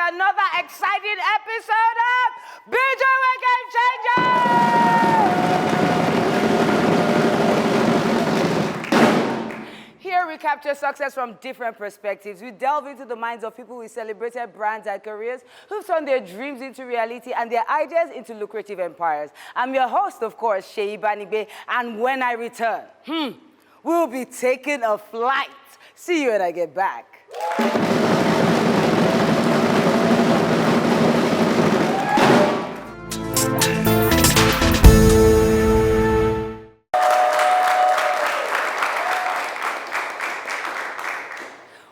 another exciting episode of Binging With GameChangers! Here we capture success from different perspectives. We delve into the minds of people with celebrated brands and careers who've turned their dreams into reality and their ideas into lucrative empires. I'm your host, of course, Seyi, and when I return, we'll be taking a flight. See you when I get back.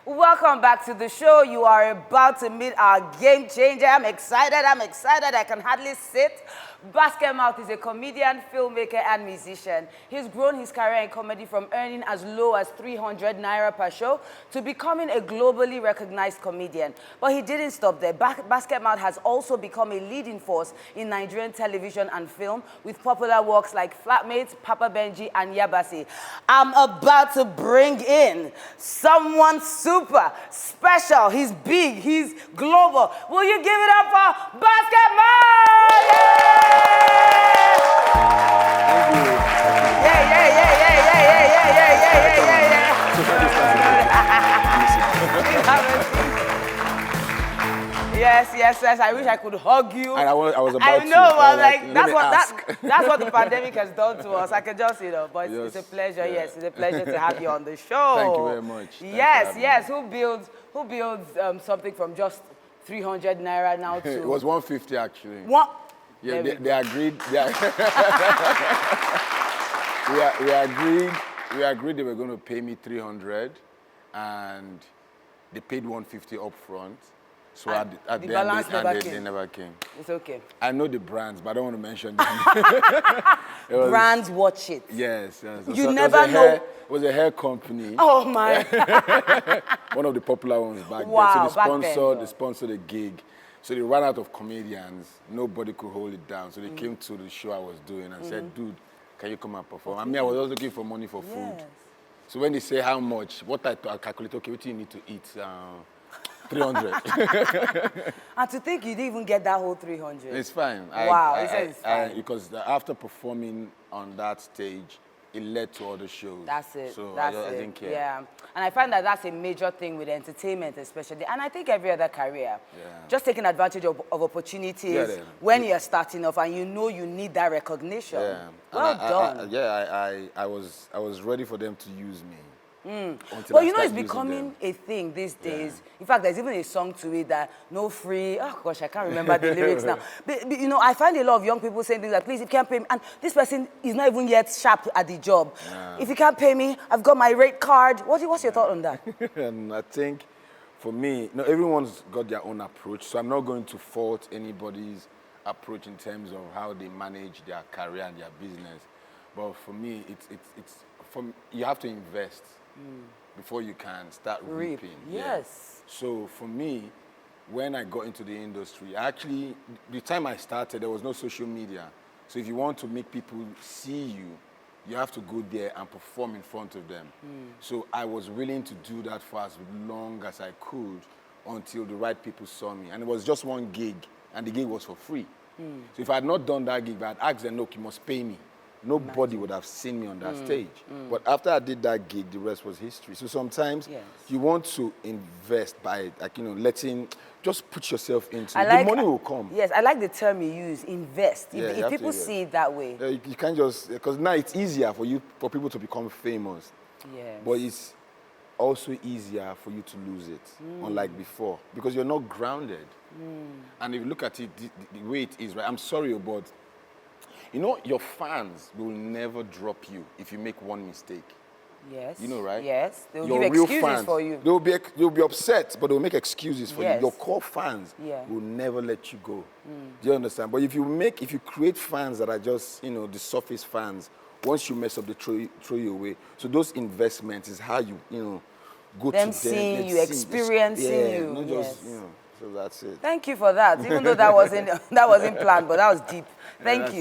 Welcome back to the show. You are about to meet our game changer. I'm excited. I can hardly sit. Basketmouth is a comedian, filmmaker, and musician. He's grown his career in comedy from earning as low as 300 naira per show to becoming a globally recognized comedian. But he didn't stop there. Basketmouth has also become a leading force in Nigerian television and film with popular works like Flatmates, Papa Benji, and Yabasi. I'm about to bring in someone super special. He's big, he's global. Will you give it up for Basketmouth? Yeah! Yes. I wish I could hug you. And I was about to. I know, but like that's what the pandemic has done to us. I can just, but it's a pleasure. Yeah. Yes, it's a pleasure to have you on the show. Thank you very much. Yes. Who builds something from just 300 naira now to? It was 150 actually. What? Yeah, they agreed. We agreed they were going to pay me 300, and they paid 150 up front. So at the balance they never came. It's okay. I know the brands, but I don't want to mention them. Brands watch it. Yes. You never know. It was a hair company. Oh my! One of the popular ones back wow, then. So they sponsored a gig. So they ran out of comedians. Nobody could hold it down. So they came to the show I was doing and said, "Dude, can you come and perform?" I mean, I was also looking for money for food. So when they say how much, what I calculate, okay, what do you need to eat? 300. And to think you didn't even get that whole 300. It's fine. Wow, it's fine. Because after performing on that stage, it led to other shows. That's it. So I didn't care. Yeah. And I find that that's a major thing with entertainment especially. And I think every other career. Yeah. Just taking advantage of opportunities when you're starting off and you know you need that recognition. Yeah. Well done. I was ready for them to use me. Well, it's becoming a thing these days. Yeah. In fact, there's even a song to it that no free. Oh gosh, I can't remember the lyrics now. But I find a lot of young people saying things like, "Please, if you can't pay me," and this person is not even yet sharp at the job. Yeah. If you can't pay me, I've got my rate card. What's your thought on that? And I think, for me, everyone's got their own approach, so I'm not going to fault anybody's approach in terms of how they manage their career and their business. But for me, you have to invest. Before you can start reaping. Yes. So for me, when I got into the industry, actually, the time I started, there was no social media. So if you want to make people see you, you have to go there and perform in front of them. So I was willing to do that for as long as I could until the right people saw me. And it was just one gig, and the gig was for free. So if I had not done that gig, I had asked them, look, you must pay me. Nobody would have seen me on that stage. But after I did that gig, the rest was history. So sometimes you want to invest by, just put yourself into it. The money will come. Yes, I like the term you use, invest. If people see it that way. You can't just, because now it's easier for people to become famous. Yes. But it's also easier for you to lose it, unlike before, because you're not grounded. And if you look at it the way it is, right? I'm sorry, but your fans will never drop you if you make one mistake. Yes. Right? Yes. They'll give excuses for you. They'll be upset, but they'll make excuses for you. Your core fans will never let you go. Do you understand? But if you create fans that are just, the surface fans, once you mess up, they throw you away. So those investments is how you, go them to them. Seeing you, experiencing you. Not just, so that's it. Thank you for that. Even though that wasn't planned, but that was deep. Thank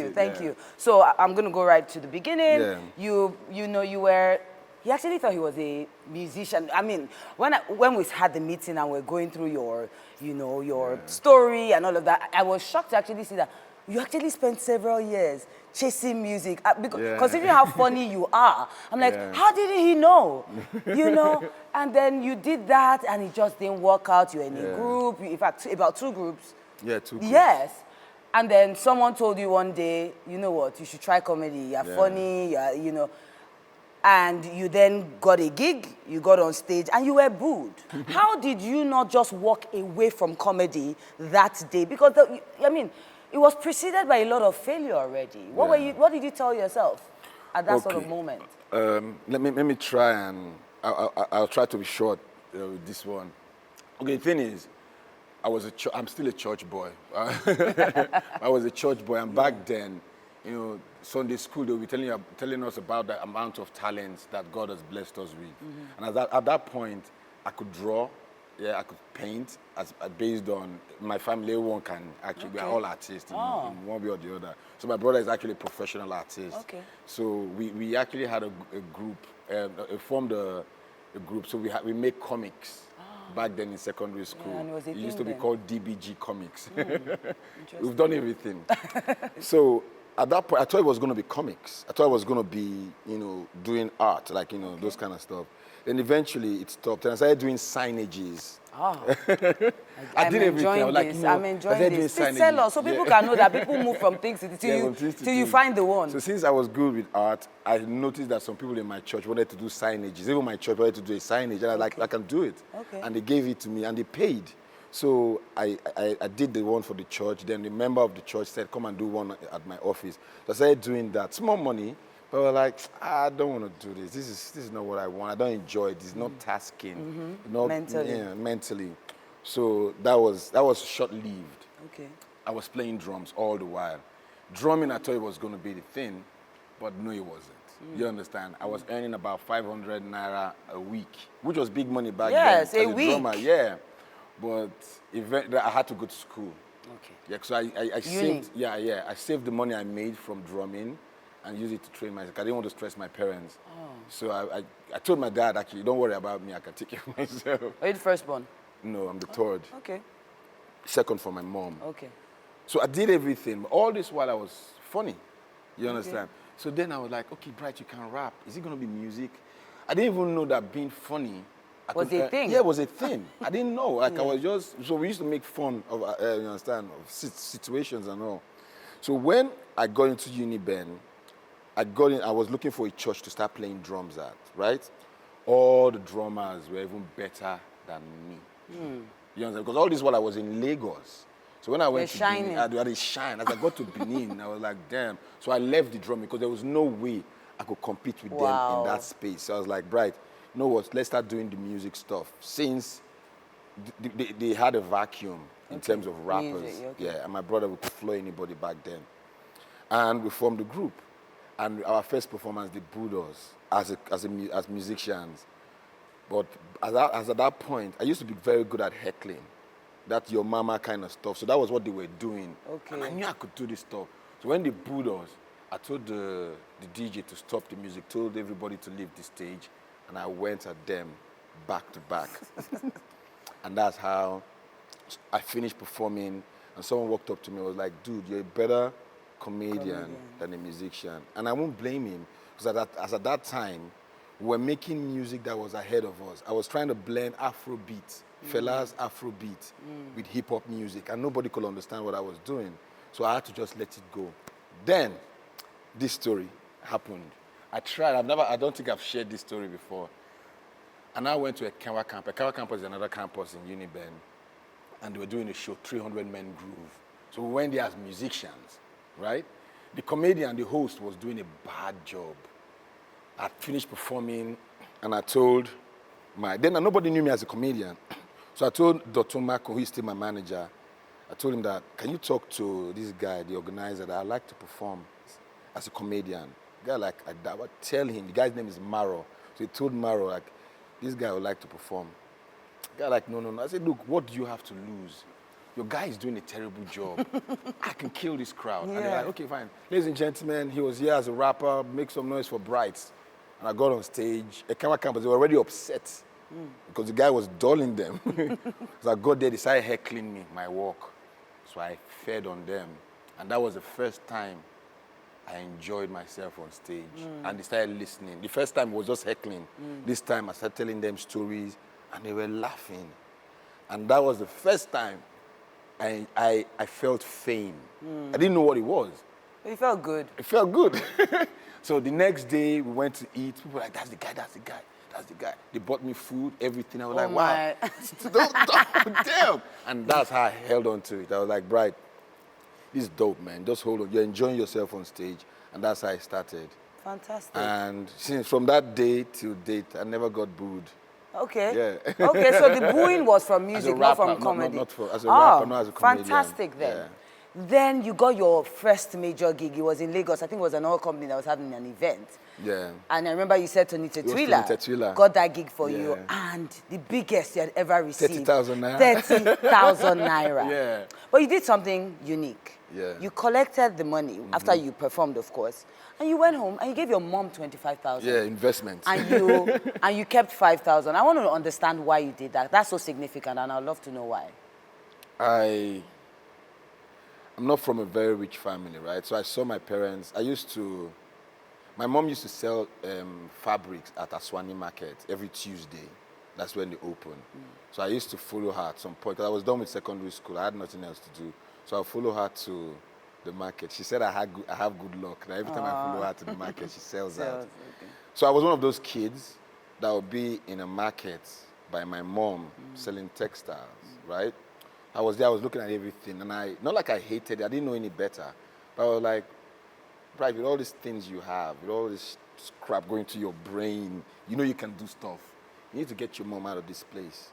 you. So I'm going to go right to the beginning. Yeah. You were he actually thought he was a musician. I mean, when we had the meeting and we're going through your, your story and all of that, I was shocked to actually see that you actually spent several years chasing music. Because considering how funny you are, I'm like, how did he know? And then you did that and it just didn't work out. You're in a group, in fact, about 2 groups. Yeah, 2 groups. Yes. And then someone told you one day, you know what, you should try comedy. You're funny, and you then got a gig, you got on stage, and you were booed. How did you not just walk away from comedy that day? Because, it was preceded by a lot of failure already. What did you tell yourself at that sort of moment? Let me try and, I'll try to be short with this one. Okay, the thing is, I'm still a church boy. I was a church boy, and back then, Sunday school, they will be telling us about the amount of talents that God has blessed us with. And at that point, I could draw, I could paint, based on my family. Everyone can actually, we are all artists in one way or the other. So my brother is actually a professional artist. Okay. So we actually had a group, formed a group. So we make comics. Back then in secondary school. Yeah, and it used to be called DBG Comics. We've done everything. So at that point, I thought it was going to be comics. I thought it was going to be, doing art, like, those kind of stuff. Then eventually it stopped, and I started doing signages. I did everything. I was like, I'm enjoying this. Please tell us so people can know that people move from things till you find the one. So since I was good with art, I noticed that some people in my church wanted to do signages. Even my church wanted to do a signage, and I was like, I can do it. Okay. And they gave it to me, and they paid. So I did the one for the church. Then the member of the church said, come and do one at my office. So I started doing that. Small money. But we're like, I don't want to do this. This is not what I want. I don't enjoy it. It's not tasking. Not mentally. Yeah, mentally. So that was short-lived. Okay. I was playing drums all the while. Drumming, I thought it was going to be the thing, but no, it wasn't. You understand? I was earning about 500 naira a week, which was big money back then. Yes, a week. Drummer, yeah. But eventually, I had to go to school. Okay. Yeah, so I saved. Yeah. I saved the money I made from drumming and use it to train myself. I didn't want to stress my parents. So I told my dad, actually, don't worry about me. I can take care of myself. Are you the firstborn? No, I'm the third. Okay. Second for my mom. Okay. So I did everything. All this while I was funny. You understand? So then I was like, okay, Bright, you can rap. Is it going to be music? I didn't even know that being funny was a thing. Yeah, it was a thing. I didn't know. Like I was just, so we used to make fun of, you understand, of situations and all. So when I got into Uniben, I was looking for a church to start playing drums at, right? All the drummers were even better than me. You understand? Because all this while I was in Lagos. So when I went to Benin, I had a shine. As I got to Benin, I was like, damn. So I left the drum because there was no way I could compete with them in that space. So I was like, Bright, you know what? Let's start doing the music stuff. Since they had a vacuum in terms of rappers. Music, yeah, and my brother would flow anybody back then. And we formed a group. And our first performance, they booed us as musicians. But as at that point, I used to be very good at heckling. That your mama kind of stuff. So that was what they were doing. Okay. And I knew I could do this stuff. So when they booed us, I told the DJ to stop the music, told everybody to leave the stage, and I went at them back to back. And that's how I finished performing, and someone walked up to me and was like, dude, you're a better comedian than a musician. And I won't blame him, because at that time, we were making music that was ahead of us. I was trying to blend Afrobeat, Fela's Afrobeat, with hip-hop music, and nobody could understand what I was doing. So I had to just let it go. Then, this story happened. I tried, I don't think I've shared this story before. And I went to a Kawa campus. Kawa campus is another campus in Uniben, and they were doing a show, 300-men groove. So we went there as musicians, right? The comedian, the host, was doing a bad job. I finished performing, and I told then nobody knew me as a comedian. So I told Dr. Marco, who is still my manager, I told him that, can you talk to this guy, the organizer, that I'd like to perform as a comedian. The guy like that, I would tell him, the guy's name is Maro. So he told Maro, like, this guy would like to perform. The guy like, no. I said, look, what do you have to lose? Your guy is doing a terrible job. I can kill this crowd. Yeah. And they're like, okay, fine. Ladies and gentlemen, he was here as a rapper, make some noise for Brights. And I got on stage. A camera campus, they were already upset because the guy was dulling them. So I got there, they started heckling me, my work. So I fed on them. And that was the first time I enjoyed myself on stage. And they started listening. The first time it was just heckling. This time I started telling them stories and they were laughing. And that was the first time I felt fame. I didn't know what it was. It felt good. It felt good. So the next day we went to eat. People were like, that's the guy, that's the guy, that's the guy. They bought me food, everything. I was like, wow, damn. And that's how I held on to it. I was like, Bright, this is dope, man. Just hold on. You're enjoying yourself on stage. And that's how I started. Fantastic. And since from that day till date, I never got booed. Okay. Yeah. Okay, so the booing was from music, rapper, not from comedy. Not as a rapper, not as a comedian. Fantastic then. Yeah. Then you got your first major gig. It was in Lagos. I think it was another company that was having an event. Yeah. And I remember you said Tony Tetwila got that gig for you. And the biggest you had ever received. 30,000 naira. 30,000 naira. Yeah. But you did something unique. Yeah. You collected the money after you performed, of course. And you went home and you gave your mom 25,000. Yeah, investment. And you kept 5,000. I want to understand why you did that. That's so significant, and I'd love to know why. I'm not from a very rich family, right? So I saw my parents. My mom used to sell fabrics at Aswani Market every Tuesday. That's when they open. So I used to follow her at some point. 'Cause I was done with secondary school. I had nothing else to do. So I follow her to the market. She said I have good luck. That every time I follow her to the market, she sells out. Okay. So I was one of those kids that would be in a market by my mom selling textiles, right? I was there, I was looking at everything, and not like I hated it, I didn't know any better, but I was like, Bright, with all these things you have, with all this crap going to your brain, you know you can do stuff. You need to get your mom out of this place.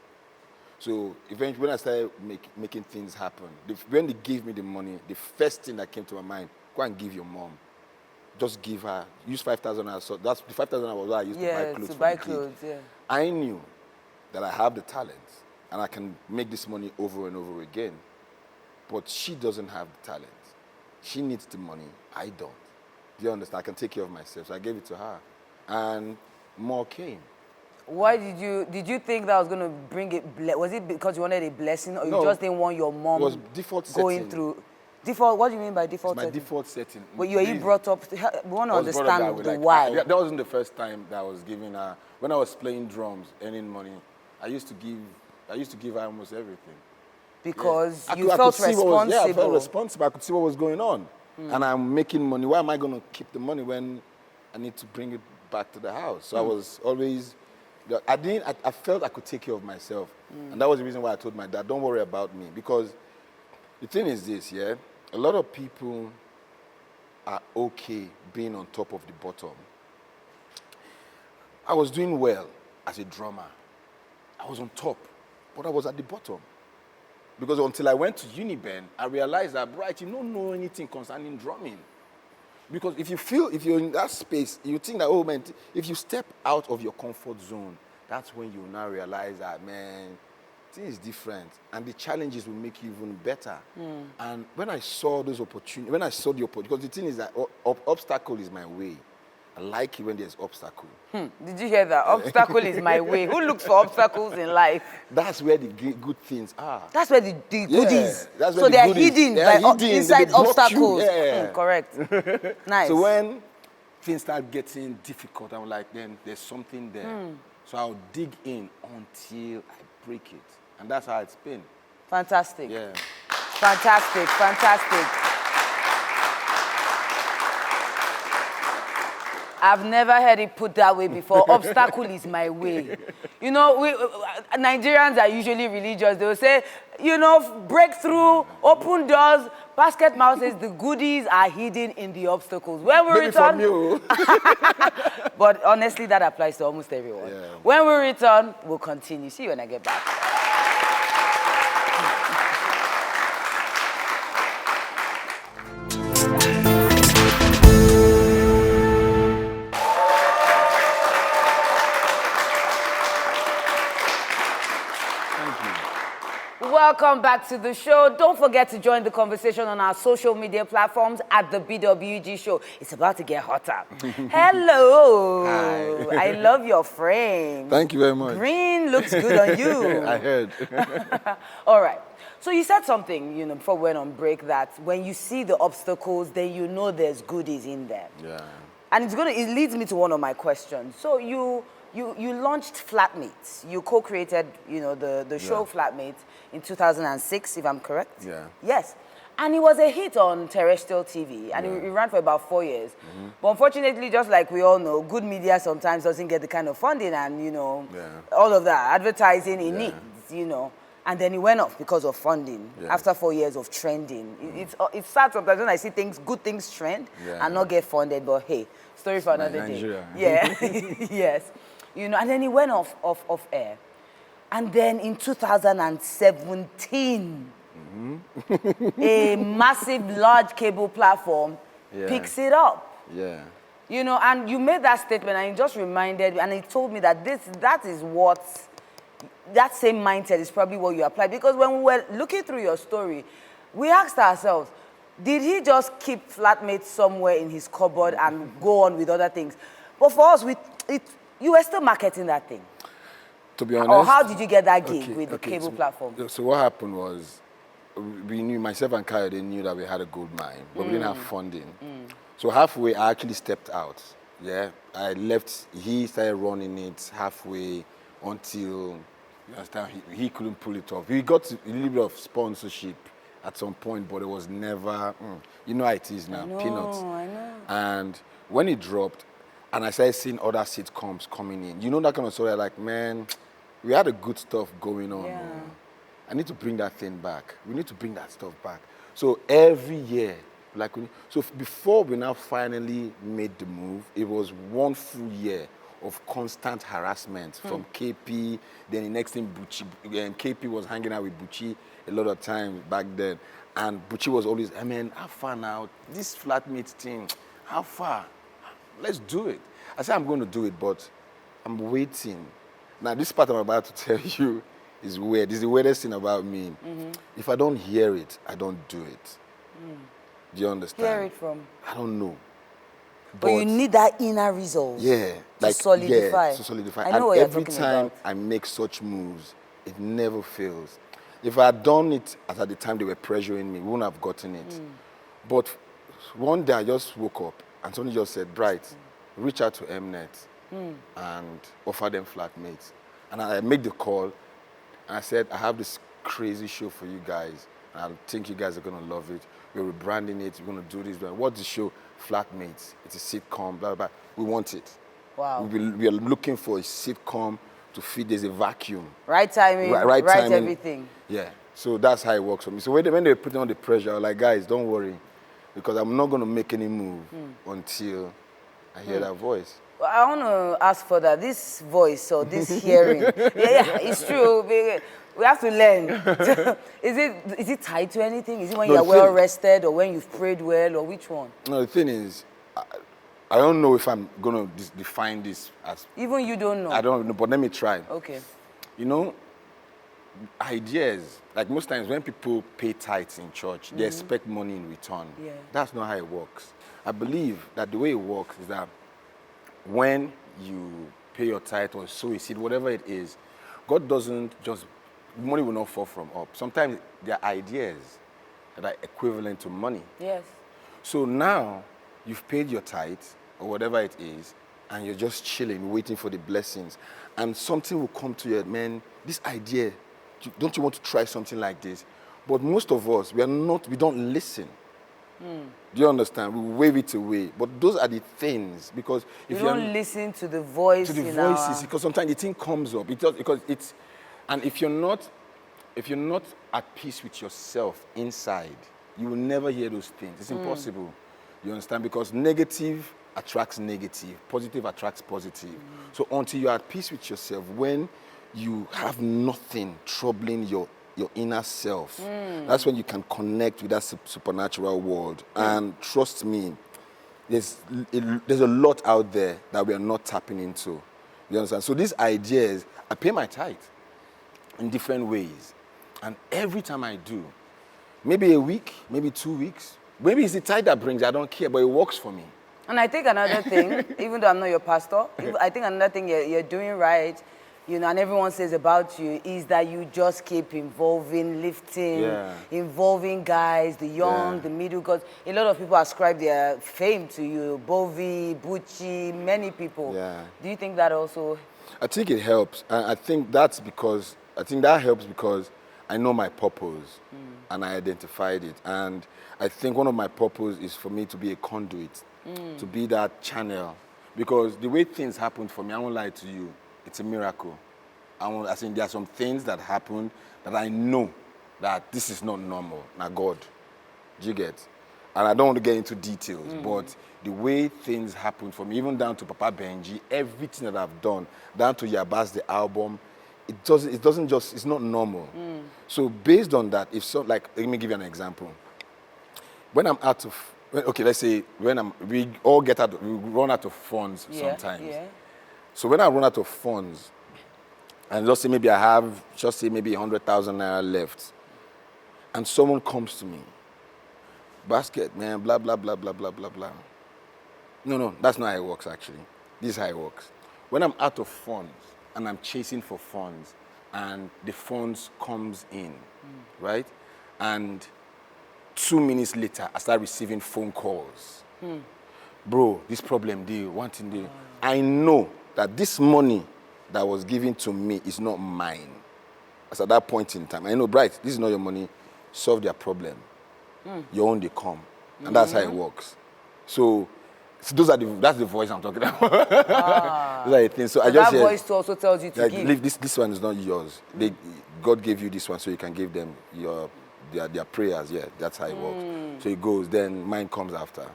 So eventually, when I started making things happen, when they gave me the money, the first thing that came to my mind, go and give your mom. Just give her, use 5,000. So that's the 5,000 was what I used to buy clothes. To buy clothes, yeah. I knew that I have the talent and I can make this money over and over again. But she doesn't have the talent. She needs the money. I don't. Do you understand? I can take care of myself. So I gave it to her. And more came. Why did you think that was going to bring it? Was it because you wanted a blessing, or No, you just didn't want your mom it was default going setting. through? Default? What do you mean by default? It's my default setting. But you brought up? We want to I was brought up understand that way, the like, why. That wasn't the first time that I was giving her. When I was playing drums, earning money, I used to give her almost everything. Because Yeah. you felt responsible. I felt responsible. I could see what was going on. And I'm making money. Why am I going to keep the money when I need to bring it back to the house? So I was always, I felt I could take care of myself. And that was the reason why I told my dad, don't worry about me. Because the thing is this, yeah? A lot of people are okay being on top of the bottom. I was doing well as a drummer. I was on top, but I was at the bottom. Because until I went to Uniben, I realized that, Bright, you don't know anything concerning drumming. Because if you're in that space, you think that, oh man, if you step out of your comfort zone, that's when you now realize that, man, things is different. And the challenges will make you even better. And when I saw those opportunities, because the thing is that obstacle is my way. I like it when there's obstacle. Did you hear that? Obstacle is my way. Who looks for obstacles in life? That's where the good things are. That's where the goodies. That's where so they are goodies, hidden inside obstacles. Yeah. Correct. Nice. So when things start getting difficult, I'm like, then there's something there. So I'll dig in until I break it. And that's how it's been. Fantastic. Yeah. Fantastic. I've never heard it put that way before. Obstacle is my way. You know, Nigerians are usually religious. They will say, you know, breakthrough, open doors. Basketmouth says the goodies are hidden in the obstacles. When we Maybe return, from you. but honestly, that applies to almost everyone. Yeah. When we return, we'll continue. See you when I get back. welcome back to the show. Don't forget to join the conversation on our social media platforms at the BWG Show. It's about to get hotter. Hello. Hi. I love your frame. Thank you very much. Green looks good on you. I heard. All right. So you said something, before we went on break, that when you see the obstacles, then you know there's goodies in there. Yeah. And it leads me to one of my questions. So you launched Flatmates. You co-created, the show Flatmates in 2006, if I'm correct. Yeah. Yes. And it was a hit on terrestrial TV, and it ran for about 4 years. Mm-hmm. But unfortunately, just like we all know, good media sometimes doesn't get the kind of funding and, all of that advertising it needs, And then it went off because of funding after 4 years of trending. It's sad sometimes when I see good things trend and not get funded, but hey, story for another day. Yeah, yes. And then it went off air. And then in 2017, a massive, large cable platform picks it up. Yeah. And you made that statement and it just reminded me, and it told me that that same mindset is probably what you applied. Because when we were looking through your story, we asked ourselves, did he just keep Flatmates somewhere in his cupboard and go on with other things? But for us, you were still marketing that thing. To be honest. Or how did you get that gig with the cable platform? So what happened was, we knew, myself and Kyle, they knew that we had a gold mine, but we didn't have funding. So halfway, I actually stepped out. Yeah, I left. He started running it halfway until, you understand, he couldn't pull it off. We got a little bit of sponsorship at some point, but it was never, you know how it is now, peanuts. I know. And when it dropped, and I started seeing other sitcoms coming in, that kind of story, like, man, we had a good stuff going on. Yeah. I need to bring that thing back. We need to bring that stuff back. So every year, before we now finally made the move, it was 1 full year of constant harassment from KP. Then the next thing, Bucci, KP was hanging out with Bucci a lot of times back then. And Bucci was always, I mean, how far now? This Flatmates thing, how far? Let's do it. I said, I'm going to do it, but I'm waiting. Now, this part I'm about to tell you is weird. This is the weirdest thing about me. If I don't hear it, I don't do it. Do you understand? Hear it from? I don't know. But you need that inner resolve. Yeah. To solidify. Yeah, to solidify. I know what you're every talking time about. I make such moves, it never fails. If I had done it at the time they were pressuring me, we wouldn't have gotten it. But one day I just woke up and somebody just said, Bright, reach out to Mnet and offer them Flatmates. And I made the call and I said, I have this crazy show for you guys. And I think you guys are going to love it. We're rebranding it. We're going to do this. What's the show? Flatmates. It's a sitcom, blah, blah, blah. We want it. Wow. We are looking for a sitcom to fit. There's a vacuum. Right timing, right timing. Everything. Yeah. So that's how it works for me. So when they were putting on the pressure, I was like, guys, don't worry. Because I'm not going to make any move until I hear that voice. Well, I want to ask for that. This voice or this hearing. yeah, it's true. We have to learn. Is it tied to anything? Is it when you're well rested or when you've prayed well or which one? No, the thing is, I don't know if I'm going to define this as... Even you don't know? I don't know, but let me try. Okay. Ideas, like most times when people pay tithes in church, they expect money in return. Yeah. That's not how it works. I believe that the way it works is that when you pay your tithe or sow a seed, whatever it is, God doesn't just, money will not fall from up. Sometimes there are ideas that are equivalent to money. Yes. So now you've paid your tithe or whatever it is, and you're just chilling, waiting for the blessings. And something will come to you, man, this idea, don't you want to try something like this? But most of us, we don't listen. Do you understand? We wave it away. But those are the things, because if you don't listen to the voice. To the voices, because sometimes the thing comes up. And if you're not at peace with yourself inside, you will never hear those things. It's impossible. You understand? Because negative attracts negative, positive attracts positive. So until you're at peace with yourself, when you have nothing troubling your inner self, that's when you can connect with that supernatural world. And trust me, there's a lot out there that we are not tapping into. You understand? So these ideas, I pay my tithe in different ways. And every time I do, maybe a week, maybe 2 weeks, maybe it's the tide that brings, I don't care, but it works for me. And I think another thing, even though I'm not your pastor, I think another thing you're doing right, you know, and everyone says about you, is that you just keep involving, lifting, involving guys, the young, the middle, because a lot of people ascribe their fame to you, Bovi, Bucci, many people. Yeah. Do you think that also? I think it helps. I think that helps because I know my purpose and I identified it. And I think one of my purpose is for me to be a conduit, to be that channel. Because the way things happened for me, I won't lie to you, it's a miracle. I think there are some things that happened that I know that this is not normal. Now God, do you get? And I don't want to get into details, but the way things happened for me, even down to Papa Benji, everything that I've done, down to Yabas, the album, it's not normal. So based on that, let me give you an example. When I'm out of, okay, let's say we run out of funds sometimes. Yeah. So when I run out of funds, and let's say maybe I have, just say maybe 100,000 naira left, and someone comes to me, Basket, man, blah, blah, blah, blah, blah, blah, blah. No, that's not how it works, actually. This is how it works. When I'm out of funds, and I'm chasing for funds, and the funds comes in, right? And 2 minutes later, I start receiving phone calls. Bro, this problem deal, one thing deal. I know that this money that was given to me is not mine. As at that point in time, I know, Bright, this is not your money. Solve their problem. Your own, they come. And that's how it works. So that's the voice I'm talking about. Those are the things. So I just that voice also tells you to give. This one is not yours. God gave you this one so you can give them their prayers. Yeah, that's how it works. So it goes, then mine comes after.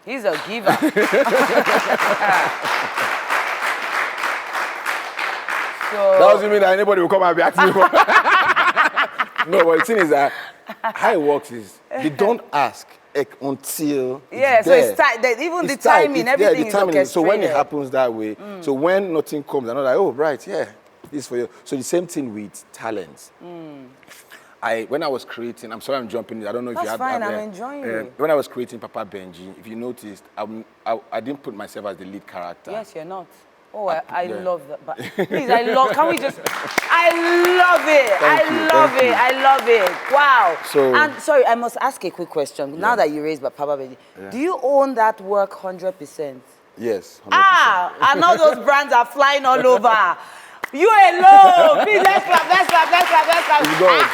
He's a giver. That doesn't mean that anybody will come and be asking me for. No, but the thing is that how it works is they don't ask until it's so it's tight. Even the timing, everything is orchestrated. So when it happens that way, so when nothing comes, I'm not like, oh, right, yeah, this is for you. So the same thing with talents. When I was creating, I'm sorry I'm jumping in, I don't know if you had that. That's fine, I'm enjoying it. When I was creating Papa Benji, if you noticed, I didn't put myself as the lead character. Yes, you're not. Oh, I love that. But please, can we just, I love it. I love it. Wow. So, and sorry, I must ask a quick question. Now that you raised Papa Benji, do you own that work 100%? Yes, 100%. And all those brands are flying all over. You alone. Please, let's clap. It's good.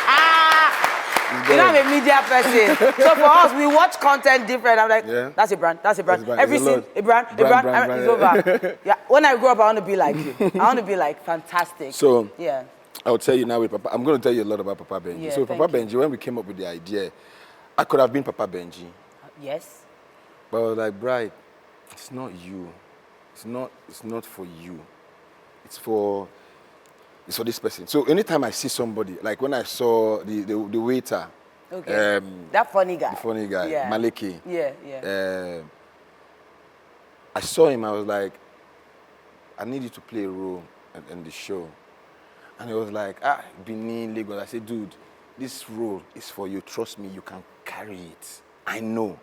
You know, I'm a media person. So for us, we watch content different. I'm like, that's a brand. Every scene, a brand. It's over. Yeah. When I grow up, I want to be like you. I want to be like fantastic. So, I'll tell you now with Papa. I'm going to tell you a lot about Papa Benji. Yeah, so Papa Benji, when we came up with the idea, I could have been Papa Benji. Yes. But I was like, Bright, it's not you. It's not for you. It's for this person. So anytime I see somebody, like when I saw the waiter, that funny guy. The funny guy, Maliki. Yeah. I saw him, I was like, I need you to play a role in the show. And he was like, Benin, Lagos. I said, dude, this role is for you. Trust me, you can carry it. I know.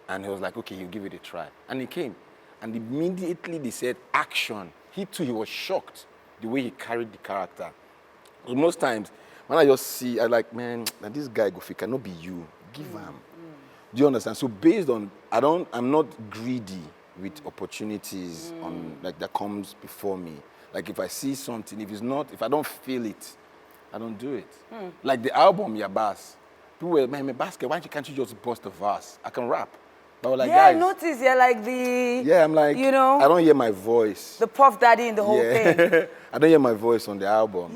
And he was like, okay, you give it a try. And he came. And immediately they said, action. He too, he was shocked the way he carried the character. But most times, when I just see, I like, man, this guy, Gofi, cannot be you. Give him. Do you understand? So based on, I'm not greedy with opportunities that comes before me. Like if I see something, if I don't feel it, I don't do it. Like the album, Yabas. People were, man, Basket, why can't you just bust a verse? I can rap. But like, guys, I noticed you're like the... Yeah, I'm like, you know, I don't hear my voice. The Puff Daddy in the whole thing. I don't hear my voice on the album.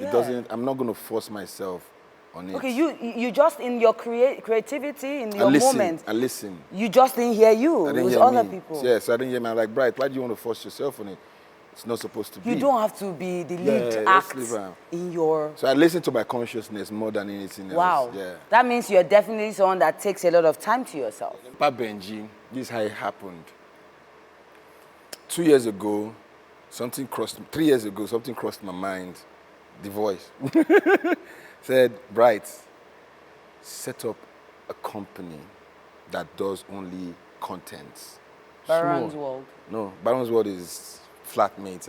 I'm not going to force myself on it. Okay, you just, in your creativity, in your moment. I listen. You just didn't hear you. It was other people. Yes, I didn't hear me. I'm like, Bright, why do you want to force yourself on it? It's not supposed to be. You don't have to be the lead act in your... So I listen to my consciousness more than anything else. Wow. Yeah. That means you're definitely someone that takes a lot of time to yourself. Papa Benji, this is how it happened. 2 years ago, 3 years ago, something crossed my mind. The voice said, Bright, set up a company that does only contents. Baron's Small. World. No, Baron's World is Flatmates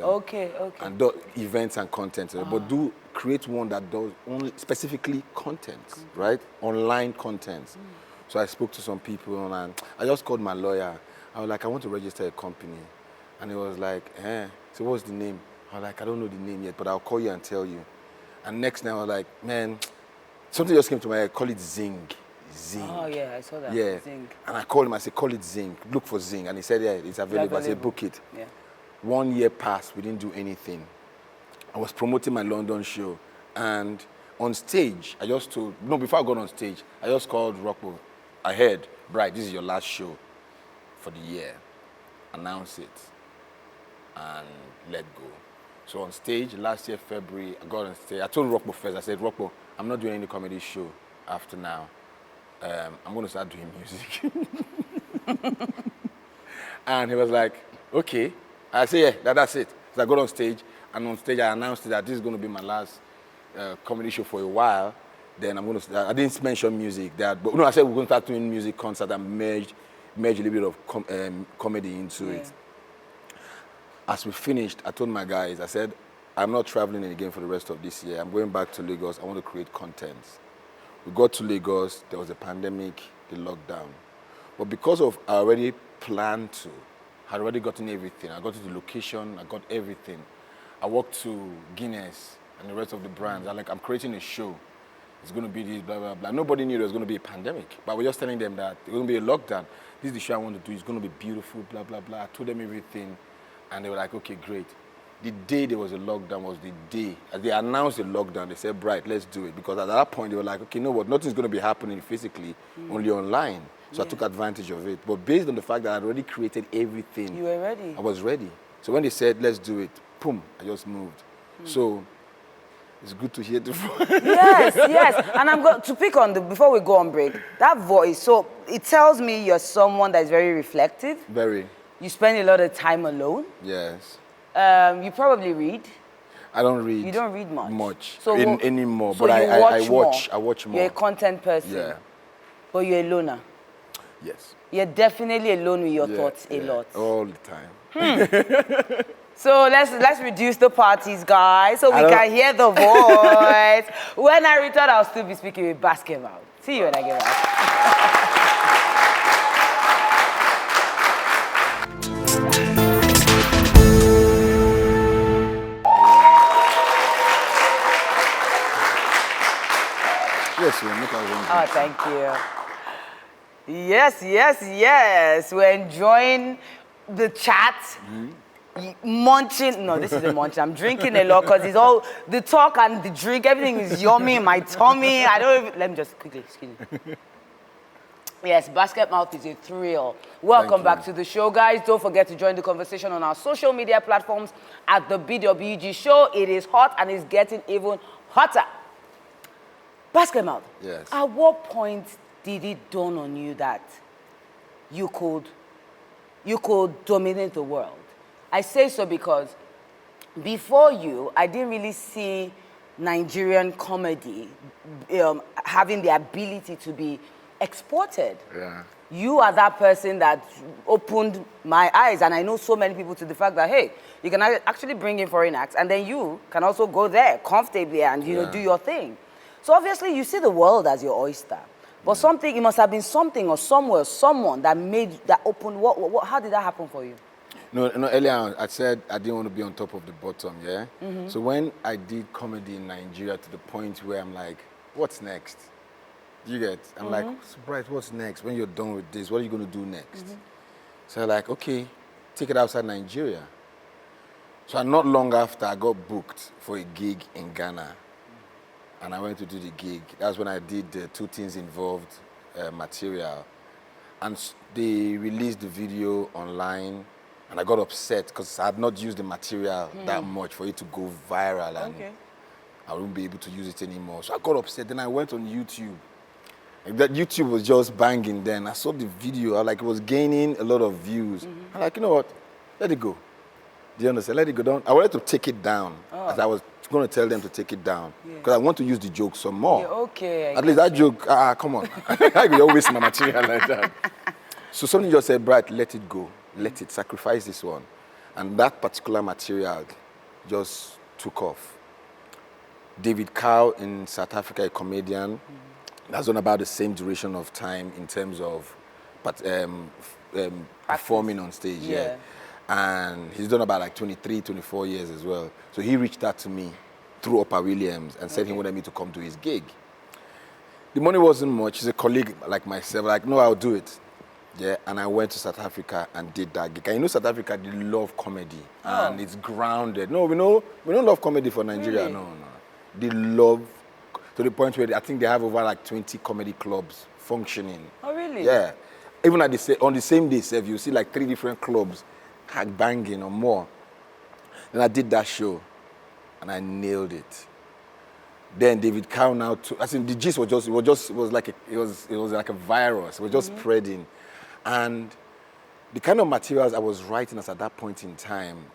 and do events and content. But create one that does only specifically content, right? Online content. So I spoke to some people and I just called my lawyer. I was like, I want to register a company. And he was like, so what's the name? I was like, I don't know the name yet, but I'll call you and tell you. And next night I was like, man, something just came to my head, call it Zing. Zing. Oh, yeah, I saw that. Yeah. Zing. And I called him, I said, call it Zing. Look for Zing. And he said, yeah, it's available. I said, book it. Yeah. 1 year passed, we didn't do anything. I was promoting my London show. And on stage, before I got on stage, I just called Rockwell. I heard, Bright, this is your last show for the year. Announce it and let go. So on stage, last year, February, I got on stage. I told Rockwell first, I said, Rockwell, I'm not doing any comedy show after now. I'm going to start doing music. And he was like, okay. I said, yeah, that's it. So I got on stage, and on stage I announced that this is going to be my last comedy show for a while. Then I'm going to start. I didn't mention music. I said we're going to start doing music concert and merge a little bit of comedy into it. As we finished, I told my guys, I said, I'm not traveling again for the rest of this year. I'm going back to Lagos. I want to create content. We got to Lagos, there was a pandemic, the lockdown. But because of I already planned to, I had already gotten everything. I got to the location, I got everything. I walked to Guinness and the rest of the brands. I'm creating a show. It's going to be this, blah, blah, blah. Nobody knew there was going to be a pandemic. But we're just telling them that there's going to be a lockdown. This is the show I want to do. It's going to be beautiful, blah, blah, blah. I told them everything. And they were like, okay, great. The day there was a lockdown was the day. As they announced the lockdown, they said, Bright, let's do it. Because at that point, they were like, okay, you know what? Nothing's going to be happening physically, only online. So I took advantage of it. But based on the fact that I had already created everything. You were ready. I was ready. So when they said, let's do it, boom, I just moved. So it's good to hear the voice. Yes. And I'm going to pick on before we go on break, that voice. So it tells me you're someone that is very reflective. Very. You spend a lot of time alone. Yes. You probably read. I don't read. You don't read much. Anymore. So but I watch more. You're a content person. Yeah. But you're a loner. Yes. You're definitely alone with your thoughts a lot. All the time. So let's reduce the parties, guys, so we can hear the voice. When I return, I'll still be speaking with Basketmouth. See you when I get back. Oh, thank you. Yes. We're enjoying the chat. Munching. No, this isn't munching. I'm drinking a lot because it's all the talk and the drink. Everything is yummy in my tummy. I don't even. Let me just quickly. Excuse me. Yes, Basketmouth is a thrill. Welcome back to the show, guys. Don't forget to join the conversation on our social media platforms at the BWG Show. It is hot and it's getting even hotter. Basketmouth. Yes. At what point did it dawn on you that you could dominate the world? I say so because before you, I didn't really see Nigerian comedy having the ability to be exported. Yeah. You are that person that opened my eyes, and I know so many people to the fact that, hey, you can actually bring in foreign acts, and then you can also go there comfortably and do your thing. So obviously you see the world as your oyster, but it must have been something or somewhere, someone that opened. How did that happen for you? No, earlier on, I said I didn't want to be on top of the bottom, yeah? So when I did comedy in Nigeria to the point where I'm like, what's next? You get? I'm like, Bright, what's next? When you're done with this, what are you going to do next? So I'm like, okay, take it outside Nigeria. So not long after, I got booked for a gig in Ghana. And I went to do the gig. That's when I did the Two Things Involved material. And they released the video online. And I got upset because I had not used the material that much for it to go viral. And I wouldn't be able to use it anymore. So I got upset. Then I went on YouTube. Like that YouTube was just banging then. I saw the video. It was gaining a lot of views. I'm like, you know what? Let it go. Do you understand? Let it go down. I wanted to take it down as I was going to tell them to take it down because I want to use the joke some more. Yeah, okay. At least that joke, come on. I could always waste my material like that. So something just said, Bright, let it go. Let it, sacrifice this one. And that particular material just took off. David Cow in South Africa, a comedian, that's done about the same duration of time in terms of performing on stage. Yeah. And he's done about like 23, 24 years as well. So he reached out to me through Oprah Williams and said he wanted me to come to his gig. The money wasn't much. He's a colleague like myself. Like, no, I'll do it. Yeah, and I went to South Africa and did that gig. And you know South Africa, they love comedy. And it's grounded. No, we don't love comedy for Nigeria. Really? No. They love, to the point where I think they have over like 20 comedy clubs functioning. Oh, really? Yeah. Even on the same day, you see like 3 different clubs banging or more. Then I did that show, and I nailed it. Then David Cow now, the gist was like a virus. It was just spreading, and the kind of materials I was writing at that point in time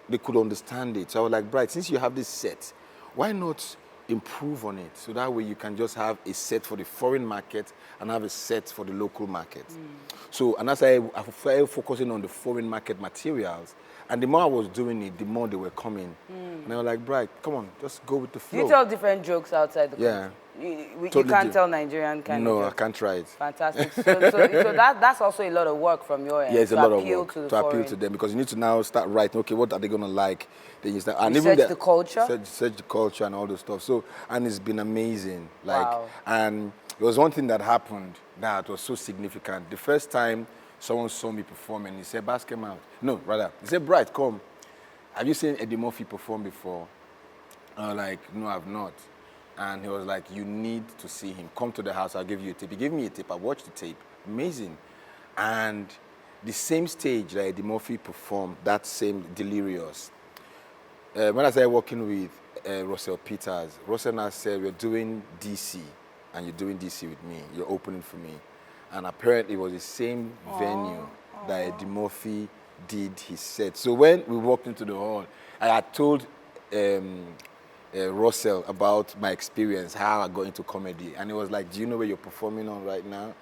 they could understand it. So I was like, Bright, since you have this set, why not improve on it? So that way you can just have a set for the foreign market and have a set for the local market. So, and as I started focusing on the foreign market materials, and the more I was doing it, the more they were coming. And I was like, Bright, come on, just go with the flow. You tell different jokes outside the country? Yeah. You can't tell Nigerian kind of No, jokes? I can't try it. Fantastic. So that's also a lot of work from your end. Yeah, it's a lot of work to appeal to them, because you need to now start writing, okay, what are they going to like? Then you start, and research the culture? Research the culture and all the stuff. So, and it's been amazing. Wow. And there was one thing that happened that was so significant. The first time someone saw me performing, he said, Basketmouth. No, rather, he said, Bright, come. Have you seen Eddie Murphy perform before? I was like, no, I've not. And he was like, you need to see him. Come to the house, I'll give you a tape. He gave me a tape, I watched the tape. Amazing. And the same stage that Eddie Murphy performed, that same Delirious. When I started working with Russell Peters, Russell now said, we're doing DC, and you're doing DC with me. You're opening for me. And apparently it was the same venue that Eddie Murphy did his set. So when we walked into the hall, I had told Russell about my experience, how I got into comedy. And he was like, do you know where you're performing at right now?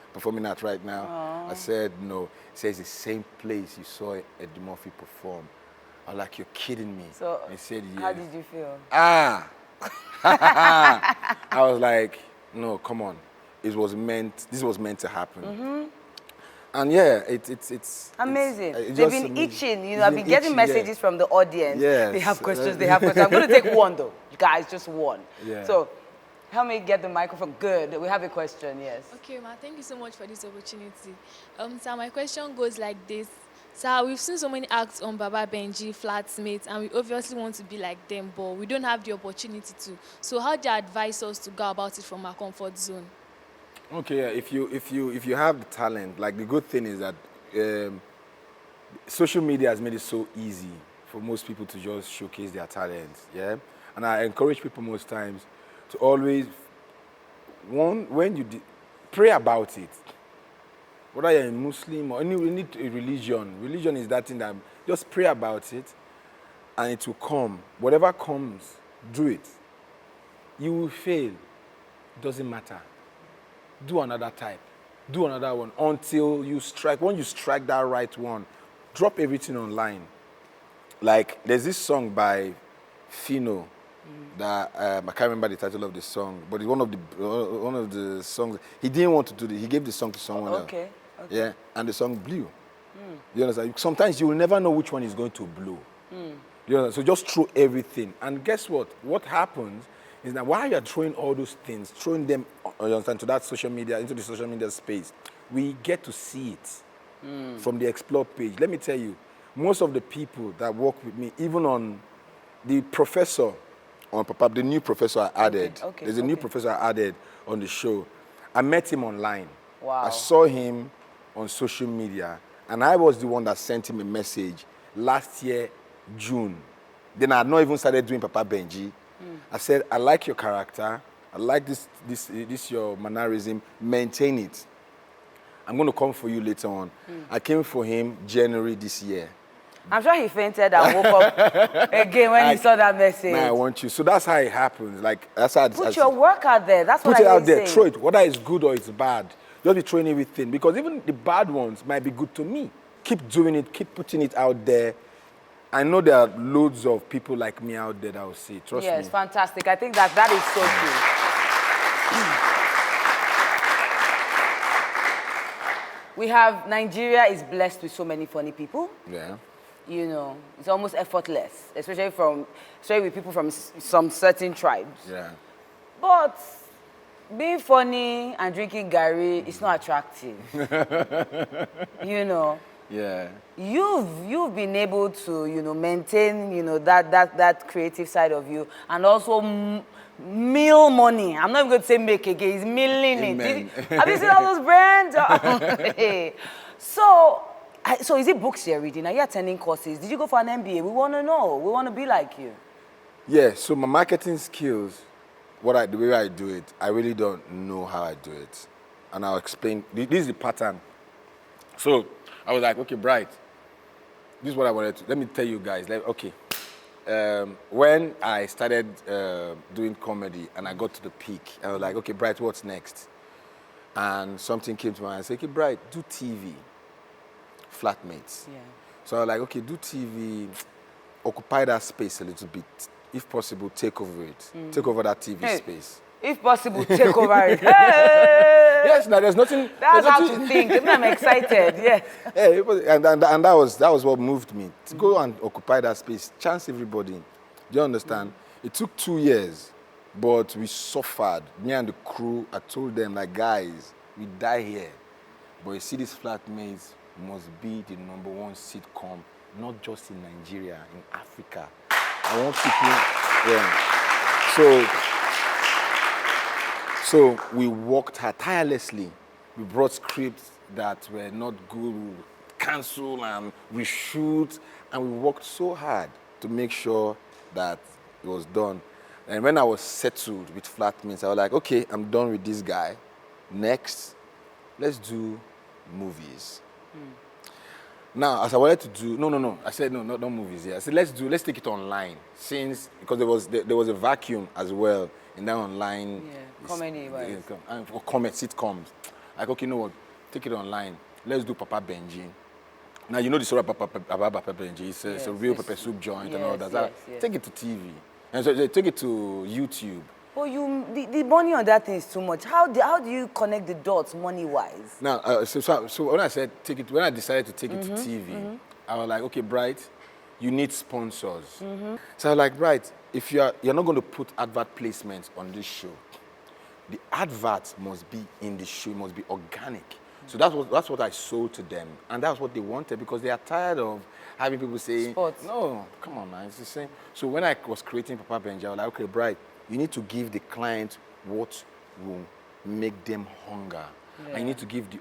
I said, no. He says, the same place you saw Eddie Murphy perform. I was like, you're kidding me. So he said, yes. How did you feel? I was like, no, come on. This was meant to happen. And yeah, it's amazing. They've been itching, I've been getting messages from the audience. Yes. They have questions, I'm going to take one though. Guys, just one. Yeah. So, help me get the microphone. Good, we have a question, yes. Okay, ma, thank you so much for this opportunity. So my question goes like this. So we've seen so many acts on Papa Benji, Flatmates, and we obviously want to be like them, but we don't have the opportunity to. So how do you advise us to go about it from our comfort zone? Okay, yeah, if you have the talent, like the good thing is that social media has made it so easy for most people to just showcase their talents, yeah? And I encourage people most times to always, when you pray about it. Whether you're a Muslim or you need a religion is that thing that just pray about it and it will come. Whatever comes, do it. You will fail. Doesn't matter. Do another type. Do another one until you strike. When you strike that right one, drop everything online. Like, there's this song by Fino that I can't remember the title of the song, but it's one of the songs. He didn't want to do it. He gave the song to someone else. Okay. Yeah, and the song blew. You understand? Sometimes you will never know which one is going to blow. You know, so just throw everything. And guess what? What happens is that while you're throwing all those things, throwing them you understand, to that social media, into the social media space, we get to see it from the Explore page. Let me tell you, most of the people that work with me, even on the professor, on Papa, the new professor I added, there's a new professor I added on the show. I met him online. Wow. I saw him on social media, and I was the one that sent him a message last year, June. Then I had not even started doing Papa Benji. I said, I like your character. I like this your mannerism. Maintain it. I'm going to come for you later on. I came for him January this year. I'm sure he fainted and woke up again when he saw that message. Nah, I want you. So that's how it happens. Like, that's how Put your work out there. That's what put it I out there. saying. Throw it, whether it's good or it's bad. Just be throwing everything. Because even the bad ones might be good to me. Keep doing it. Keep putting it out there. I know there are loads of people like me out there that will see. Trust me. Yes, fantastic. I think that is so true. We have Nigeria is blessed with so many funny people. Yeah. You know, it's almost effortless, especially with people from some certain tribes. Yeah. But being funny and drinking Gary is not attractive. You know. Yeah. You've been able to, you know, maintain, you know, that creative side of you, and also mill money. I'm not even going to say make again. It's milling it. Have you seen all those brands? So is it books you're reading? Are you attending courses? Did you go for an MBA? We want to know. We want to be like you. Yeah. So my marketing skills, the way I do it, I really don't know how I do it, and I'll explain. This is the pattern. So I was like, okay, Bright, this is what I wanted to, let me tell you guys, okay. When I started doing comedy and I got to the peak, I was like, okay, Bright, what's next? And something came to mind. I said, okay, Bright, do TV, Flatmates. Yeah. So I was like, okay, do TV, occupy that space a little bit. If possible, take over it. Take over that TV space. If possible, take over it. Hey! Yes, now there's nothing. That's how to think. I'm excited. Yes. Yeah, and that was what moved me to go and occupy that space. Chance everybody. Do you understand? It took 2 years, but we suffered. Me and the crew. I told them, like, guys, we die here, but you see, these Flatmates must be the #1 sitcom, not just in Nigeria, in Africa. I want people. Yeah. So we worked hard tirelessly. We brought scripts that were not good, we cancel and reshoot, and we worked so hard to make sure that it was done. And when I was settled with Flatmates, I was like, okay, I'm done with this guy. Next, let's do movies. Now, as I wanted to do, no. I said, no, not movies. Yeah. I said, let's take it online, because there was a vacuum as well in that online. Yeah, comedy wise. And for sitcoms. Like, okay, you know what? Take it online. Let's do Papa Benji. Now, you know the story about Papa Benji. It's a real pepper soup joint and all that. Yes. Take it to TV. And so they take it to YouTube. But the money on that thing is too much. How do you connect the dots money-wise? Now, so when I said when I decided to take it to TV, I was like, okay, Bright, you need sponsors. So I was like, Bright, if you're not going to put advert placements on this show, the advert must be in the show, it must be organic. So that's what I sold to them, and that's what they wanted, because they are tired of having people saying, Sports. no, come on, man, it's the same. So when I was creating Papa Benji, I was like, okay, Bright, you need to give the client what will make them hunger. Yeah. And you need to give the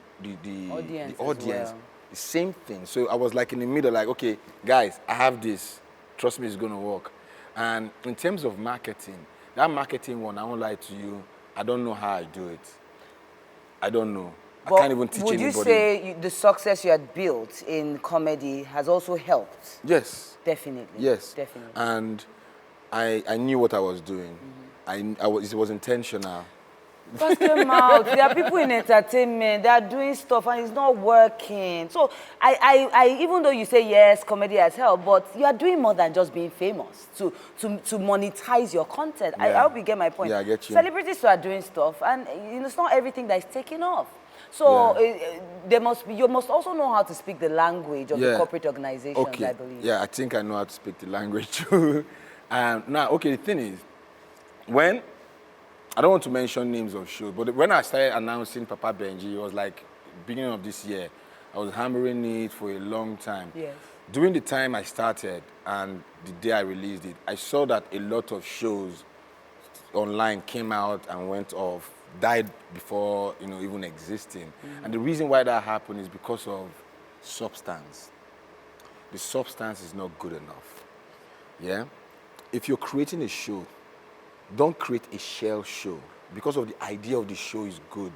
audience the same thing. So I was like in the middle, like, okay, guys, I have this. Trust me, it's going to work. And in terms of marketing, that marketing one, I won't lie to you, I don't know how I do it. I don't know. But I can't even teach anybody. Would you say the success you had built in comedy has also helped? Yes. Definitely. Yes. Definitely. And I knew what I was doing. It was intentional. Basketmouth, there are people in entertainment, they are doing stuff and it's not working. So I even though you say yes, comedy has helped, but you are doing more than just being famous to monetize your content. Yeah. I hope you get my point. Yeah, I get you. Celebrities are doing stuff, and it's not everything that is taking off. So you must also know how to speak the language of the corporate organizations, I believe. Yeah, I think I know how to speak the language too. Now, okay, the thing is, when I don't want to mention names of shows, but when I started announcing Papa Benji, it was like beginning of this year. I was hammering it for a long time. Yes. During the time I started and the day I released it, I saw that a lot of shows online came out and went off, died before even existing. And the reason why that happened is because of substance. The substance is not good enough. Yeah? If you're creating a show, don't create a shell show because of the idea of the show is good.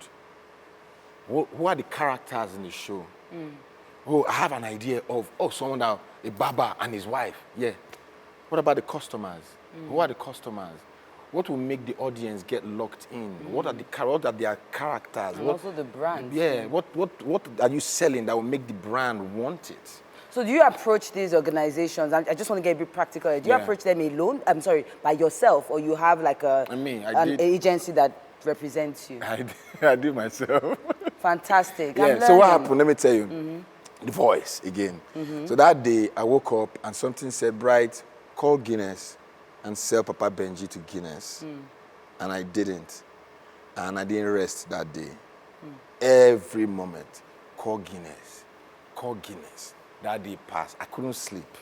Who are the characters in the show? Oh, I have an idea of, someone now, a barber and his wife. Yeah. What about the customers? Who are the customers? What will make the audience get locked in? What are their characters? And also the brand. Yeah. What are you selling that will make the brand want it? So do you approach these organizations, and I just want to get a bit practical, do you approach them alone, by yourself, or you have like an agency that represents you? I do myself. Fantastic. Yeah, so what happened, let me tell you, the voice again. So that day I woke up and something said, Bright, call Guinness and sell Papa Benji to Guinness. And I didn't. And I didn't rest that day. Every moment, call Guinness, call Guinness. That day passed. I couldn't sleep.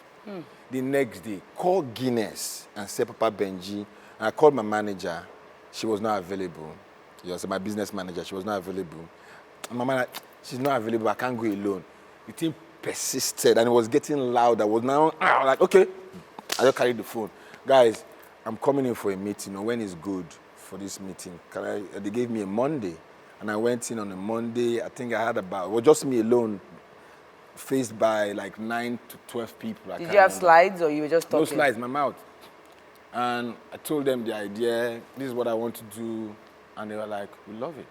The next day, call Guinness and sell Papa Benji. And I called my manager. She was not available. Yes, my business manager, she was not available. And my manager, she's not available, I can't go alone. The thing persisted and it was getting louder. I was now like, okay. I just carried the phone. Guys, I'm coming in for a meeting. Or when is good for this meeting? They gave me a Monday. And I went in on a Monday. I think I had it was just me alone, faced by like 9 to 12 people. Did you have slides or you were just talking? No slides, my mouth. And I told them the idea, this is what I want to do. And they were like, we love it.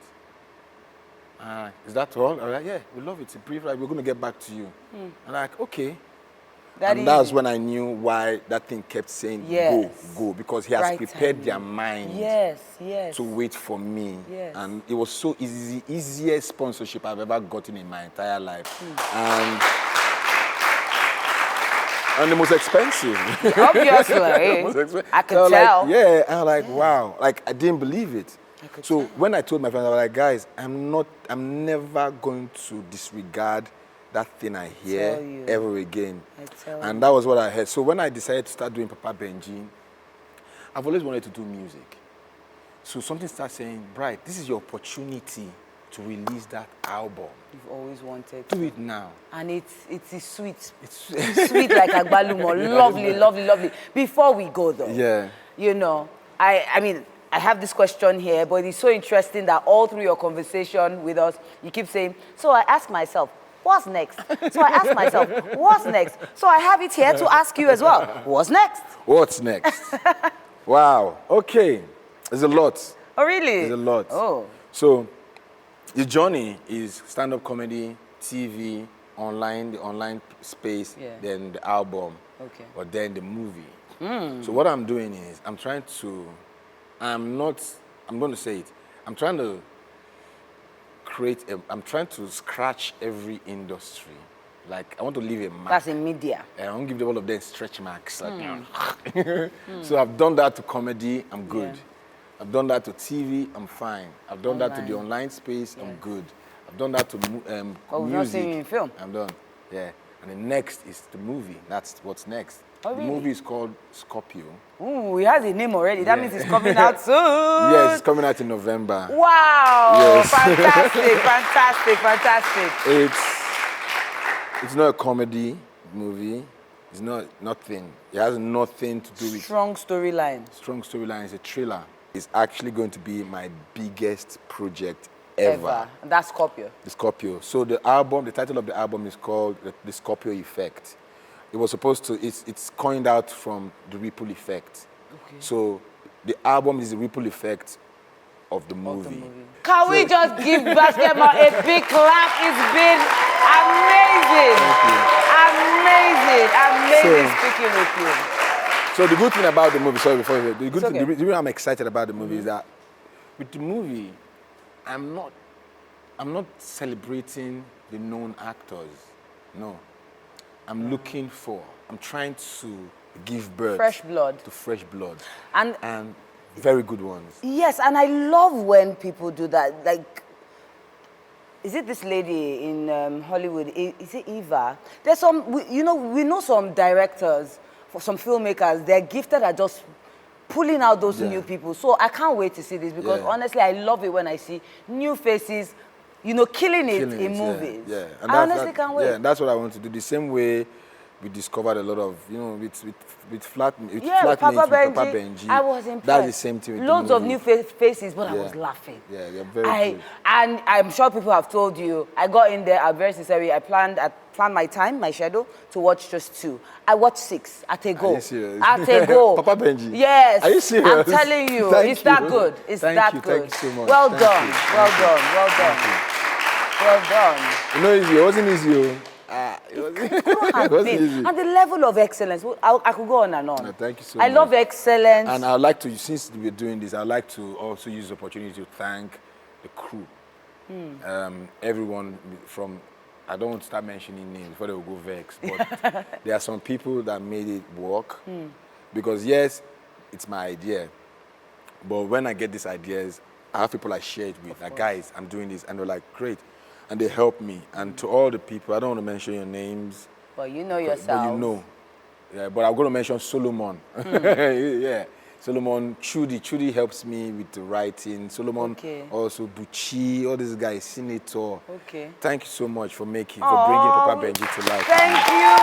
Is that all? I was like, yeah, we love it. It's a brief, like, we're going to get back to you. I'm like, okay. That's when I knew why that thing kept saying, go, because he has prepared their mind to wait for me. And it was so easy, easiest sponsorship I've ever gotten in my entire life. And the most expensive. Obviously. I could tell. Like, and I'm like, wow. Like, I didn't believe it. So when I told my friends, I was like, guys, I'm never going to disregard that thing I hear ever again. And that was what I heard. So when I decided to start doing Papa Benji, I've always wanted to do music. So something started saying, Bright, this is your opportunity to release that album. You've always wanted to. Do it now. And it's sweet. It's sweet like Agbalumo. Lovely, lovely, lovely. Before we go though, you know, I mean, I have this question here, but it's so interesting that all through your conversation with us, you keep saying, so I ask myself, what's next? So I ask myself, what's next? So I have it here to ask you as well. What's next? What's next? Wow. Okay. There's a lot. Oh, really? There's a lot. Oh. So the journey is stand-up comedy, TV, online, the online space, then the album, or then the movie. So what I'm doing is I'm trying to scratch every industry. Like, I want to leave a mark. That's in media. I want to give all of them stretch marks. Like, So I've done that to comedy, I'm good. I've done that to TV, I'm fine. I've done that to the online space, I'm good. I've done that to music. We've not seen you in film. I'm done, And the next is the movie. That's what's next. Oh, really? The movie is called Scorpio. Ooh, it has a name already. That means it's coming out soon. Yes, it's coming out in November. Wow! Yes. Fantastic, fantastic, fantastic. It's not a comedy movie. It's nothing. It has nothing to do with... Strong storyline. Strong storyline. It's a thriller. It's actually going to be my biggest project ever. And that's Scorpio. The Scorpio. So the title of the album is called The Scorpio Effect. It was supposed to, it's coined out from the ripple effect. So the album is the ripple effect of the movie. Can we just give Basketmouth a big clap? It's been amazing. Amazing speaking with you. So the good thing about the movie, the reason I'm excited about the movie is that with the movie, I'm not celebrating the known actors. No. I'm trying to give birth to fresh blood. And very good ones. Yes, and I love when people do that. Like, is it this lady in Hollywood? Is it Eva? There's some, we know some directors, for some filmmakers, they're gifted at just pulling out those new people. So I can't wait to see this because honestly, I love it when I see new faces, killing it in movies. And I honestly can't wait. Yeah, and that's what I want to do. The same way we discovered a lot of, with Flatmates Papa and Papa Benji. Benji. I was impressed. That's the same thing with Loads the of movie. new faces, but I was laughing. Yeah, they're very good. And I'm sure people have told you, I got in there, I'm very sincerely, I planned my time, my schedule, to watch just 2. I watched 6 at a go. Are you serious? At a go. Papa Benji? Yes. Are you serious? I'm telling you, it's that good. It's that good. Thank you so much. Well Thank done. you. Well done. Well done. Well done. You know, it wasn't easy. It wasn't easy. And the level of excellence, I could go on and on. No, thank you so I much. love excellence. And I'd like to, since we're doing this, I'd like to also use the opportunity to thank the crew. Everyone from, I don't want to start mentioning names before they will go vex, but there are some people that made it work. Because yes, it's my idea. But when I get these ideas, I have people I share it with. Like, guys, I'm doing this. And they're like, great. And they help me. And to all the people, I don't want to mention your names. But you know yourself. But you know. Yeah, but I'm going to mention Solomon. Yeah. Solomon, Chudi helps me with the writing. Solomon, also Buchi, all these guys, Senator. Okay. Thank you so much for bringing Papa Benji to life. Thank you.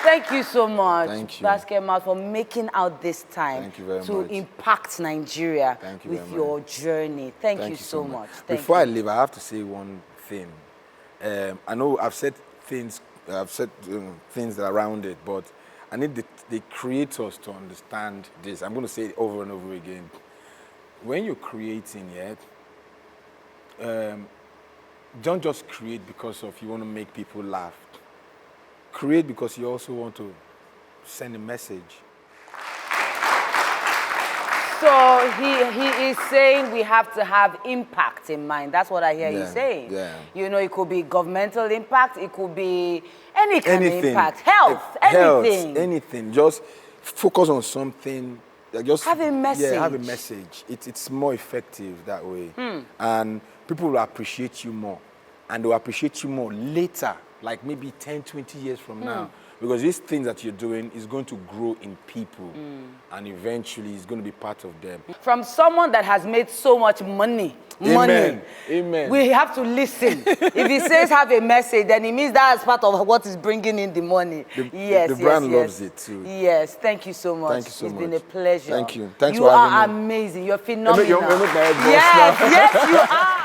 Thank you so much, Basketmouth, for making out this time to impact Nigeria with your journey. Thank you so much. Before I leave, I have to say one thing. I know I've said things that are around it, but I need the creators to understand this. I'm going to say it over and over again. When you're creating, don't just create because you want to make people laugh. Create because you also want to send a message. So he is saying we have to have impact in mind. That's what I hear you saying. Yeah. You know, it could be governmental impact. It could be any kind of impact. Health, anything. Just focus on something. Just have a message. Yeah, have a message. It's more effective that way. And people will appreciate you more. And they'll appreciate you more later, like maybe 10, 20 years from now. Because these things that you're doing is going to grow in people. And eventually it's going to be part of them. From someone that has made so much money. Amen. We have to listen. If he says have a message, then it means that is part of what is bringing in the money. The brand loves it too. Yes, thank you so much. Thank you so much. It's been a pleasure. Thank you. Thanks you for having me. You are amazing. You're phenomenal. You make my head yes, you are.